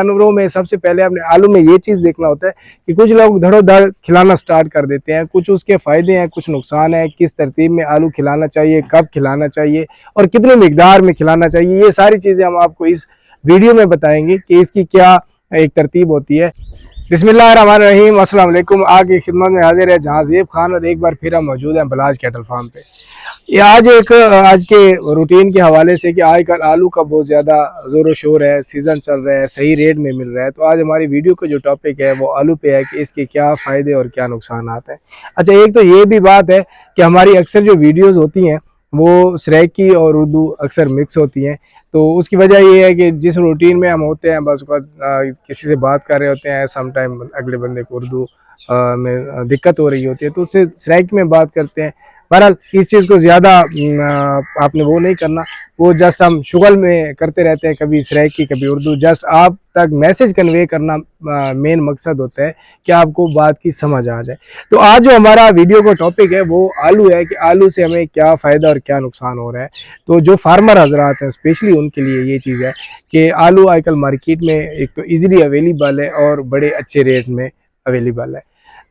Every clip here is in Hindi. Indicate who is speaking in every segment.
Speaker 1: जानवरों में सबसे पहले अपने आलू में ये चीज़ देखना होता है कि कुछ लोग धड़ोधड़ खिलाना स्टार्ट कर देते हैं, कुछ उसके फ़ायदे हैं, कुछ नुकसान है, किस तरतीब में आलू खिलाना चाहिए, कब खिलाना चाहिए और कितने मिकदार में खिलाना चाहिए। ये सारी चीज़ें हम आपको इस वीडियो में बताएंगे कि इसकी क्या एक तरतीब होती है। बिस्मिल्लाहिर्रहमानिर्रहीम, अस्सलाम वालेकुम। आगे खिदमत में हाजिर है जहां ज़ेब खान और एक बार फिर हम मौजूद हैं बलाज कैटल फार्म पे। ये आज के रूटीन के हवाले से कि आजकल आलू का बहुत ज़्यादा ज़ोर शोर है, सीज़न चल रहा है, सही रेट में मिल रहा है। तो आज हमारी वीडियो का जो टॉपिक है वो आलू पे है कि इसके क्या फ़ायदे और क्या नुकसान हैं। अच्छा, एक तो ये भी बात है कि हमारी अक्सर जो वीडियोज़ होती हैं वो सराइकी और उर्दू अक्सर मिक्स होती हैं। तो उसकी वजह ये है कि जिस रूटीन में हम होते हैं बस किसी से बात कर रहे होते हैं, सम टाइम अगले बंदे को उर्दू में दिक्कत हो रही होती है तो उससे सराइकी में बात करते हैं। बहरहाल इस चीज़ को ज़्यादा आपने वो नहीं करना, वो जस्ट हम शुगल में करते रहते हैं, कभी सराइकी कभी उर्दू। जस्ट आप तक मैसेज कन्वे करना मेन मकसद होता है कि आपको बात की समझ आ जाए। तो आज जो हमारा वीडियो का टॉपिक है वो आलू है कि आलू से हमें क्या फ़ायदा और क्या नुकसान हो रहा है। तो जो फार्मर हजरात हैं स्पेशली उनके लिए ये चीज़ है कि आलू आजकल मार्केट में एक तो ईज़िली अवेलेबल है और बड़े अच्छे रेट में अवेलेबल है।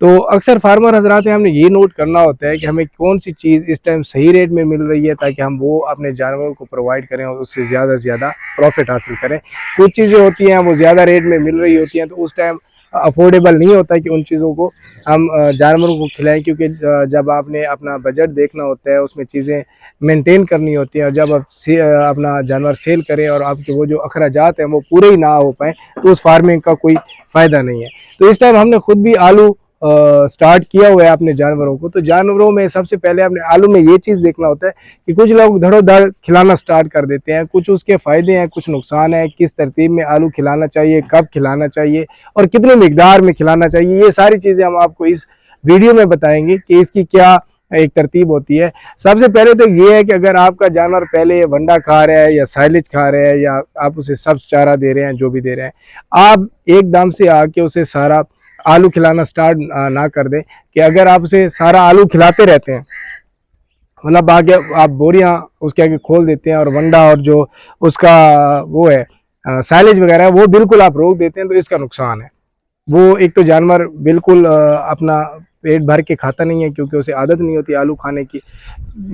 Speaker 1: तो अक्सर फार्मर हजरात हैं, हमने ये नोट करना होता है कि हमें कौन सी चीज़ इस टाइम सही रेट में मिल रही है ताकि हम वो अपने जानवरों को प्रोवाइड करें और उससे ज़्यादा से ज़्यादा प्रॉफिट हासिल करें। कुछ चीज़ें होती हैं वो ज़्यादा रेट में मिल रही होती हैं तो उस टाइम अफोर्डेबल नहीं होता कि उन चीज़ों को हम जानवरों को खिलाएं, क्योंकि जब आपने अपना बजट देखना होता है उसमें चीज़ें मेंटेन करनी होती हैं और जब आप अपना जानवर सेल करें और आपके वो जो अखराजात हैं वो पूरे ही ना हो पाए तो उस फार्मिंग का कोई फ़ायदा नहीं है। तो इस टाइम हमने खुद भी आलू स्टार्ट किया हुआ है अपने जानवरों को। तो जानवरों में सबसे पहले अपने आलू में ये चीज़ देखना होता है कि कुछ लोग धड़ोधड़ खिलाना स्टार्ट कर देते हैं, कुछ उसके फ़ायदे हैं, कुछ नुकसान है, किस तरतीब में आलू खिलाना चाहिए, कब खिलाना चाहिए और कितने मिकदार में खिलाना चाहिए। ये सारी चीज़ें हम आपको इस वीडियो में बताएंगे कि इसकी क्या एक तरतीब होती है। सबसे पहले तो ये है कि अगर आपका जानवर पहले वंडा खा रहा है या साइलेज खा रहा है या आप उसे सब्ज चारा दे रहे हैं, जो भी दे रहे हैं, आप एकदम से आके उसे सारा आलू खिलाना स्टार्ट ना कर दें। कि अगर आप उसे सारा आलू खिलाते रहते हैं, मतलब आगे आप बोरियां उसके आगे खोल देते हैं और वंडा और जो उसका वो है साइलेज वगैरह वो बिल्कुल आप रोक देते हैं, तो इसका नुकसान है। वो एक तो जानवर बिल्कुल अपना पेट भर के खाता नहीं है क्योंकि उसे आदत नहीं होती आलू खाने की।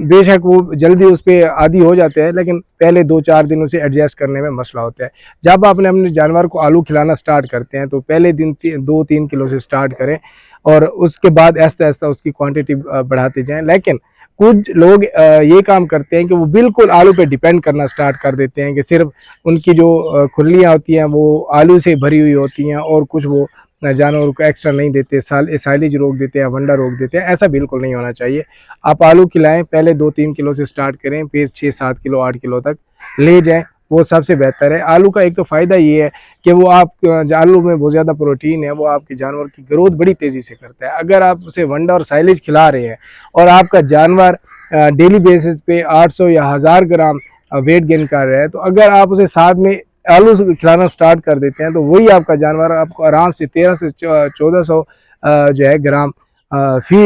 Speaker 1: बेशक वो जल्दी उस पर आदी हो जाते हैं लेकिन पहले 2-4 दिन उसे एडजस्ट करने में मसला होता है। जब आपने अपने जानवर को आलू खिलाना स्टार्ट करते हैं तो पहले दिन 2-3 किलो से स्टार्ट करें और उसके बाद ऐसा ऐसा उसकी क्वांटिटी बढ़ाते जाएं। लेकिन कुछ लोग ये काम करते हैं कि वो बिल्कुल आलू पे डिपेंड करना स्टार्ट कर देते हैं कि सिर्फ उनकी जो खुरलियाँ होती हैं वो आलू से भरी हुई होती हैं और कुछ वो जानवरों को एक्स्ट्रा नहीं देते, साइलेज रोक देते हैं, वंडा रोक देते हैं। ऐसा बिल्कुल नहीं होना चाहिए। आप आलू खिलाएं, पहले 2-3 किलो से स्टार्ट करें, फिर 6-7 किलो 8 किलो तक ले जाएं, वो सबसे बेहतर है। आलू का एक तो फ़ायदा ये है कि वो आप आलू में बहुत ज़्यादा प्रोटीन है, वो आपके जानवर की ग्रोथ बड़ी तेज़ी से करता है। अगर आप उसे वंडा और साइलेज खिला रहे हैं और आपका जानवर डेली बेसिस पे 800 या 1000 ग्राम वेट गेन कर रहा है, तो अगर आप उसे साथ में आलू खिलाना स्टार्ट कर देते हैं तो वही आपका जानवर आपको आराम से 1300 से 1400 जो है ग्राम फी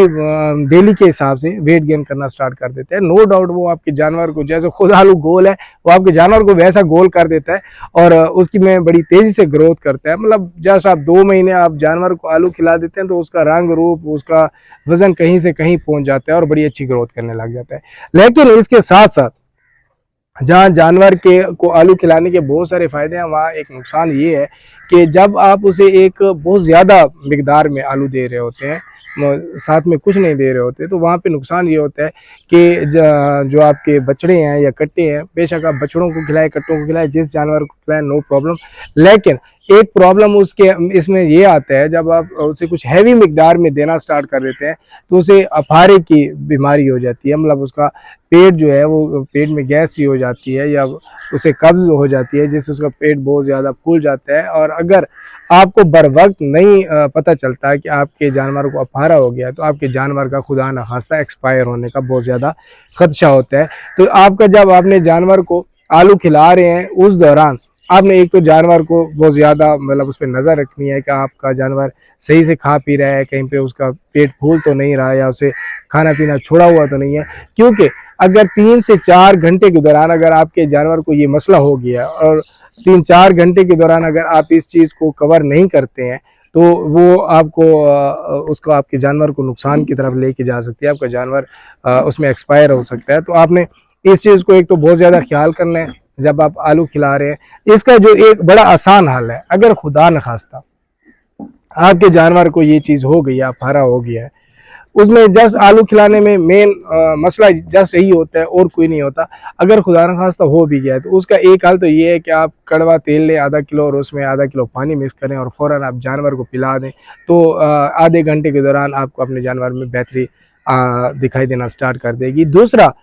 Speaker 1: डेली के हिसाब से वेट गेन करना स्टार्ट कर देते हैं। नो डाउट वो आपके जानवर को, जैसे खुद आलू गोल है, वो आपके जानवर को वैसा गोल कर देता है और उसकी में बड़ी तेज़ी से ग्रोथ करता है। मतलब जैसे आप 2 महीने आप जानवर को आलू खिला देते हैं तो उसका रंग रूप, उसका वजन कहीं से कहीं पहुंच जाता है और बड़ी अच्छी ग्रोथ करने लग जाता है। लेकिन इसके साथ साथ जहाँ जानवर के को आलू खिलाने के बहुत सारे फ़ायदे हैं, वहाँ एक नुकसान ये है कि जब आप उसे एक बहुत ज़्यादा मिकदार में आलू दे रहे होते हैं, साथ में कुछ नहीं दे रहे होते, तो वहाँ पे नुकसान ये होता है कि जो आपके बछड़े हैं या कट्टे हैं, बेशक आप बछड़ों को खिलाएं, कट्टों को खिलाएं, जिस जानवर को खिलाएं, नो प्रॉब्लम। लेकिन एक प्रॉब्लम उसके इसमें ये आता है, जब आप उसे कुछ हैवी मिकदार में देना स्टार्ट कर देते हैं तो उसे अफारे की बीमारी हो जाती है। मतलब उसका पेट जो है वो पेट में गैस ही हो जाती है या उसे कब्ज हो जाती है, जिससे उसका पेट बहुत ज़्यादा फूल जाता है। और अगर आपको बर वक्त नहीं पता चलता कि आपके जानवर को अफारा हो गया तो आपके जानवर का खुदा न खास्ता एक्सपायर होने का बहुत ज़्यादा खदशा होता है। तो आपका जब आपने जानवर को आलू खिला रहे हैं उस दौरान आपने एक तो जानवर को बहुत ज़्यादा मतलब उस पर नज़र रखनी है कि आपका जानवर सही से खा पी रहा है, कहीं पे उसका पेट फूल तो नहीं रहा है या उसे खाना पीना छोड़ा हुआ तो नहीं है। क्योंकि अगर 3 से 4 घंटे के दौरान अगर आपके जानवर को ये मसला हो गया और 3-4 घंटे के दौरान अगर आप इस चीज़ को कवर नहीं करते हैं तो वो आपको उसको आपके जानवर को नुकसान की तरफ लेके जा सकती है, आपका जानवर उसमें एक्सपायर हो सकता है। तो आपने इस चीज़ को एक तो बहुत ज़्यादा ख्याल करना है जब आप आलू खिला रहे हैं। इसका जो एक बड़ा आसान हल है, अगर खुदा न खास्ता आपके जानवर को ये चीज़ हो गई है, फारा हो गया है, उसमें जस्ट आलू खिलाने में मेन मसला जस्ट यही होता है और कोई नहीं होता। अगर खुदा न खास्ता हो भी गया है तो उसका एक हल तो ये है कि आप कड़वा तेल लें आधा किलो और उसमें आधा किलो पानी मिक्स करें और फ़ौरन आप जानवर को पिला दें, तो आधे घंटे के दौरान आपको अपने जानवर में बेहतरी दिखाई देना स्टार्ट कर देगी। दूसरा,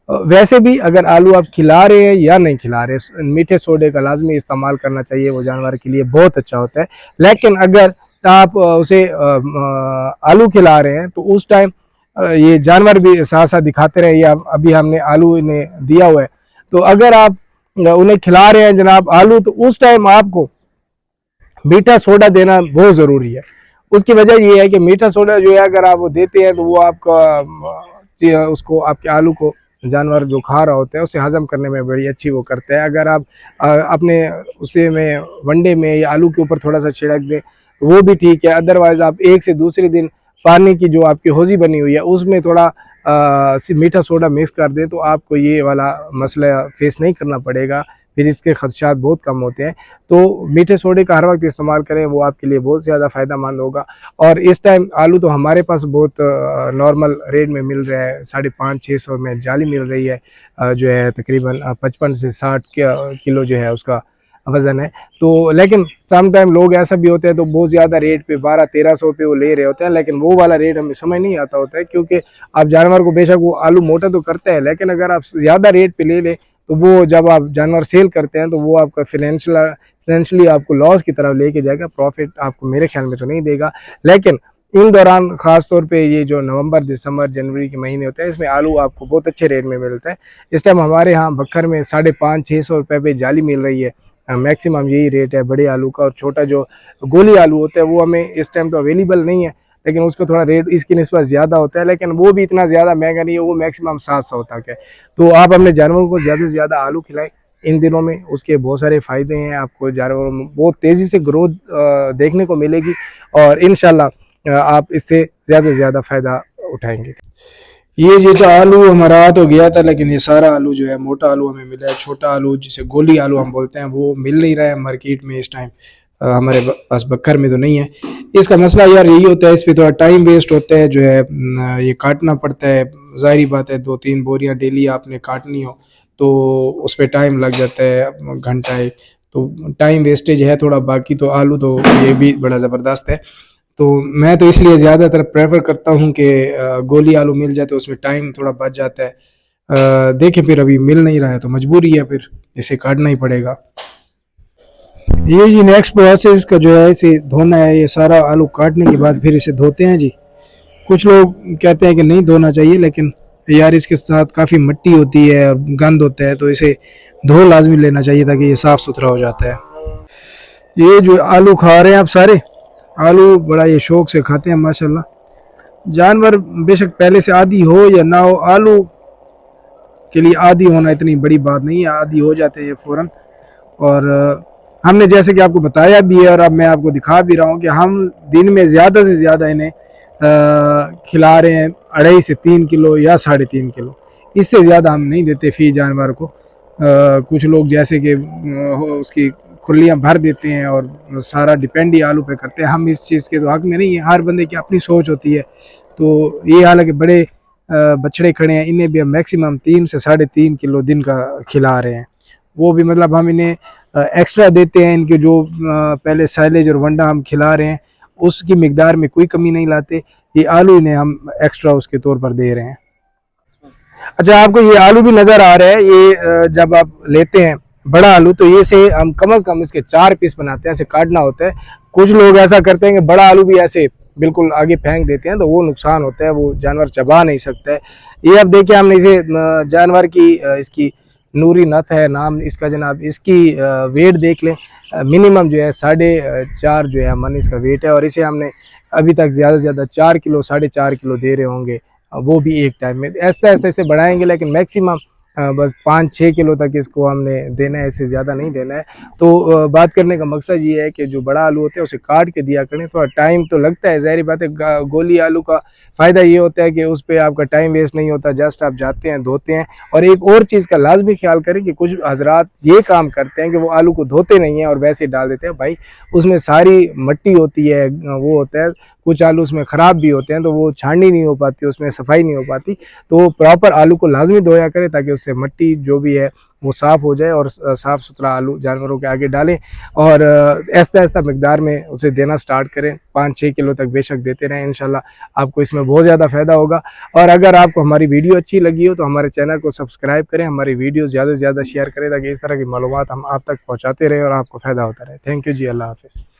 Speaker 1: वैसे भी अगर आलू आप खिला रहे हैं या नहीं खिला रहे, मीठे सोडे का लाजमी इस्तेमाल करना चाहिए, वो जानवर के लिए बहुत अच्छा होता है। लेकिन अगर आप उसे आलू खिला रहे हैं तो उस टाइम ये जानवर भी साथ साथ दिखाते रहे, या अभी हमने आलू इन्हें दिया हुआ है, तो अगर आप उन्हें खिला रहे हैं जनाब आलू, तो उस टाइम आपको मीठा सोडा देना बहुत ज़रूरी है। उसकी वजह ये है कि मीठा सोडा जो है अगर आप वो देते हैं तो वो आपका उसको आपके आलू को जानवर जो खा रहा होता है उसे हजम करने में बड़ी अच्छी वो करता है। अगर आप अपने उसे में वनडे में या आलू के ऊपर थोड़ा सा छिड़क दें तो वो भी ठीक है। अदरवाइज़ आप एक से दूसरे दिन पानी की जो आपकी हौज़ी बनी हुई है उसमें थोड़ा मीठा सोडा मिक्स कर दें तो आपको ये वाला मसला फेस नहीं करना पड़ेगा, फिर इसके खदशात बहुत कम होते हैं। तो मीठे सोडे का हर वक्त इस्तेमाल करें, वो आपके लिए बहुत ज़्यादा फ़ायदेमंद होगा। और इस टाइम आलू तो हमारे पास बहुत नॉर्मल रेट में मिल रहा है, 550-600 में जाली मिल रही है, जो है तकरीबन 55 से 60 किलो जो है उसका वज़न है। तो लेकिन सम टाइम लोग ऐसा भी होते हैं तो बहुत ज़्यादा रेट पे 1200-1300 पे वो ले रहे होते हैं, लेकिन वो वाला रेट हमें समझ नहीं आता होता है, क्योंकि आप जानवर को बेशक वो आलू मोटा तो करता है, लेकिन अगर आप ज़्यादा रेट पे ले लें तो वो जब आप जानवर सेल करते हैं तो वो आपका फाइनेंशियली आपको लॉस की तरफ लेके जाएगा, प्रॉफिट आपको मेरे ख्याल में तो नहीं देगा। लेकिन इन दौरान ख़ास तौर पे ये जो नवंबर, दिसंबर, जनवरी के महीने होते हैं इसमें आलू आपको बहुत अच्छे रेट में मिलता है। इस टाइम हमारे यहाँ बक्खर में 550-600 रुपये पे जाली मिल रही है, मैक्सिमम यही रेट है बड़े आलू का। और छोटा जो गोली आलू होता है वो हमें इस टाइम तो अवेलेबल नहीं है, लेकिन उसका थोड़ा रेट इसकी निस्बत ज़्यादा होता है, लेकिन वो भी इतना ज़्यादा महंगा नहीं है, वो मैक्सिमम 700 तक है। तो आप अपने जानवरों को ज़्यादा से ज़्यादा आलू खिलाएं इन दिनों में, उसके बहुत सारे फ़ायदे हैं। आपको जानवरों में बहुत तेज़ी से ग्रोथ देखने को मिलेगी और इंशाल्लाह आप इससे ज़्यादा से ज़्यादा फ़ायदा उठाएंगे। ये जो आलू हमारा आ तो गया था, लेकिन ये सारा आलू जो है मोटा आलू हमें मिला है। छोटा आलू जिसे गोली आलू हम बोलते हैं वो मिल नहीं रहा है मार्केट में इस टाइम, हमारे पास बक्खर में तो नहीं है। इसका मसला यार यही होता है, इस पे थोड़ा टाइम वेस्ट होता है, जो है ये काटना पड़ता है। ज़ाहिर बात है 2-3 बोरियां डेली आपने काटनी हो तो उस पर टाइम लग जाता है घंटा एक, तो टाइम वेस्टेज है थोड़ा। बाकी तो आलू तो ये भी बड़ा ज़बरदस्त है, तो मैं तो इसलिए ज़्यादातर प्रेफर करता हूँ कि गोली आलू मिल जाए तो उसमें टाइम थोड़ा बच जाता है। देखें फिर अभी मिल नहीं रहा है तो मजबूरी है, फिर इसे काटना ही पड़ेगा। ये जी नेक्स्ट प्रोसेस का जो है इसे धोना है। ये सारा आलू काटने के बाद फिर इसे धोते हैं जी। कुछ लोग कहते हैं कि नहीं धोना चाहिए, लेकिन यार इसके साथ काफ़ी मिट्टी होती है और गंद होता है, तो इसे धो लाजमी लेना चाहिए ताकि ये साफ़ सुथरा हो जाता है। ये जो आलू खा रहे हैं आप सारे आलू बड़ा ये शौक से खाते हैं माशाल्लाह। जानवर बेशक पहले से आदी हो या ना हो, आलू के लिए आदी होना इतनी बड़ी बात नहीं है, आदी हो जाते हैं फ़ौरन। और हमने जैसे कि आपको बताया भी है और अब मैं आपको दिखा भी रहा हूँ कि हम दिन में ज़्यादा से ज़्यादा इन्हें खिला रहे हैं 2.5 से 3 किलो या 3.5 किलो, इससे ज़्यादा हम नहीं देते फ़ी जानवर को। कुछ लोग जैसे कि उसकी खुलियाँ भर देते हैं और सारा डिपेंड ही आलू पे करते हैं। हम इस चीज़ के तो हक में नहीं है, हर बंदे की अपनी सोच होती है। तो ये हालांकि बड़े बछड़े खड़े हैं, इन्हें भी हम मैक्सिमम 3 से 3.5 किलो दिन का खिला रहे हैं। वो भी मतलब हम इन्हें एक्स्ट्रा देते हैं, इनके जो पहले साइलेज और वंडा हम खिला रहे हैं उसकी मिकदार में कोई कमी नहीं लाते। ये आलू इन्हें हम एक्स्ट्रा उसके तौर पर दे रहे हैं। अच्छा, आपको ये आलू भी नज़र आ रहा है, ये जब आप लेते हैं बड़ा आलू तो ये से हम कम से कम इसके 4 पीस बनाते हैं, ऐसे काटना होता है। कुछ लोग ऐसा करते हैं कि बड़ा आलू भी ऐसे बिल्कुल आगे फेंक देते हैं, तो वो नुकसान होता है, वो जानवर चबा नहीं सकता है। ये अब देखिए हमने इसे जानवर की इसकी नूरी नथ है नाम इसका जनाब, इसकी वेट देख लें, मिनिमम जो है 4.5 जो है मन इसका वेट है, और इसे हमने अभी तक ज़्यादा से ज़्यादा 4 किलो 4.5 किलो दे रहे होंगे, वो भी एक टाइम में। ऐसा ऐसे ऐसे बढ़ाएंगे, लेकिन मैक्सिमम बस 5-6 किलो तक इसको हमने देना है, इससे ज़्यादा नहीं देना है। तो बात करने का मकसद ये है कि जो बड़ा आलू होता है उसे काट के दिया करें। थोड़ा टाइम तो लगता है, ज़ाहिर बात है। गोली आलू का फ़ायदा ये होता है कि उस पर आपका टाइम वेस्ट नहीं होता, जस्ट आप जाते हैं, धोते हैं। और एक और चीज़ का लाजमी ख्याल करें कि कुछ हजरात ये काम करते हैं कि वो आलू को धोते नहीं हैं और वैसे डाल देते हैं। भाई उसमें सारी मिट्टी होती है, वो होता है, कुछ आलू उसमें ख़राब भी होते हैं, तो वो छाननी नहीं हो पाती, उसमें सफाई नहीं हो पाती। तो प्रॉपर आलू को लाजमी धोया करें ताकि उससे मिट्टी जो भी है वो साफ़ हो जाए और साफ़ सुथरा आलू जानवरों के आगे डालें। और ऐसा ऐसा मकदार में उसे देना स्टार्ट करें, 5-6 किलो तक बेशक देते रहें। इंशाल्लाह आपको इसमें बहुत ज़्यादा फ़ायदा होगा। और अगर आपको हमारी वीडियो अच्छी लगी हो तो हमारे चैनल को सब्सक्राइब करें, हमारी वीडियो ज़्यादा से ज़्यादा शेयर करें ताकि इस तरह की मालूमात हम आप तक पहुँचाते रहें और आपको फ़ायदा होता रहे। थैंक यू जी, अल्लाह हाफ़िज़।